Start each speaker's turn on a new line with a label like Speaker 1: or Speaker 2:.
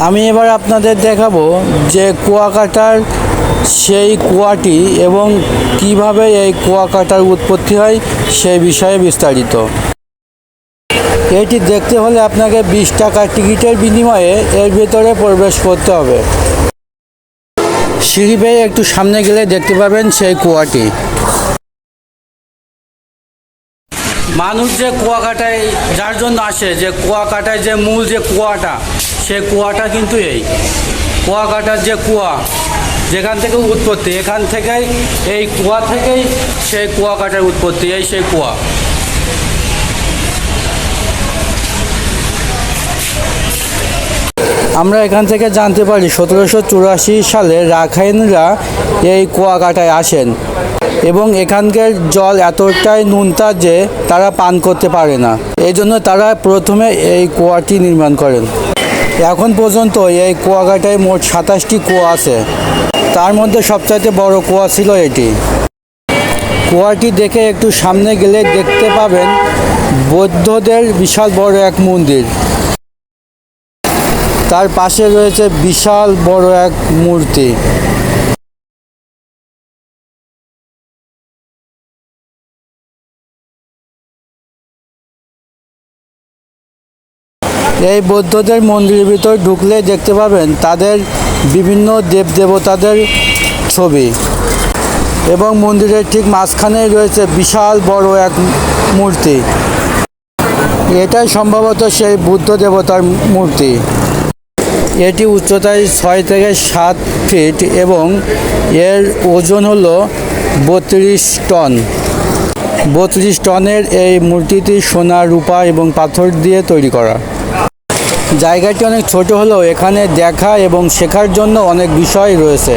Speaker 1: আমি এবার আপনাদের দেখাবো যে কুয়াকাটার সেই কুয়াটি এবং কিভাবে এই কুয়াকাটার উৎপত্তি হয় সেই বিষয়ে বিস্তারিত। এটি দেখতে হলে আপনাকে 20 টাকার টিকিটের বিনিময়ে এর ভিতরে প্রবেশ করতে হবে। সিঁড়ি বেয়ে একটু সামনে গেলে দেখতে পাবেন সেই কুয়াটি। মানুষ যে কুয়াকাটায় যার জন্য আসে, যে কুয়াকাটায় যে মূল যে কুয়াটা, সেই কুয়াটা কিন্তু এই কুয়াকাটার যে কুয়া যেখান থেকে উৎপত্তি, এখান থেকেই এই কুয়া থেকেই সেই কুয়াকাটার উৎপত্তি, এই সেই কুয়া। আমরা এখান থেকে জানতে পারি 1784 সালে রাখাইনরা এই কুয়াকাটায় আসেন এবং এখানকার জল এতটাই নোনতা যে তারা পান করতে পারে না। এই জন্য তারা প্রথমে এই কুয়াটি নির্মাণ করেন। এখন পর্যন্ত এই কুয়াকাটায় মোট 27টি কুয়া আছে, তার মধ্যে সবচাইতে বড় কুয়া ছিল এটি। কুয়াটি দেখে একটু সামনে গেলে দেখতে পাবেন বৌদ্ধদের বিশাল বড় এক মন্দির, তার পাশে রয়েছে বিশাল বড় এক মূর্তি। এই বৌদ্ধদের মন্দিরের ভিতর ঢুকলে দেখতে পাবেন তাদের বিভিন্ন দেবদেবতাদের ছবি এবং মন্দিরের ঠিক মাঝখানেই রয়েছে বিশাল বড় এক মূর্তি। এটাই সম্ভবত সেই বুদ্ধ দেবতার মূর্তি। এটি উচ্চতায় 6 থেকে 7 ফিট এবং এর ওজন হলো 32 টন। 32 টনের এই মূর্তিটি সোনা, রূপা এবং পাথর দিয়ে তৈরি করা। জায়গাটি অনেক ছোট হলেও এখানে দেখা এবং শেখার জন্য অনেক বিষয় রয়েছে।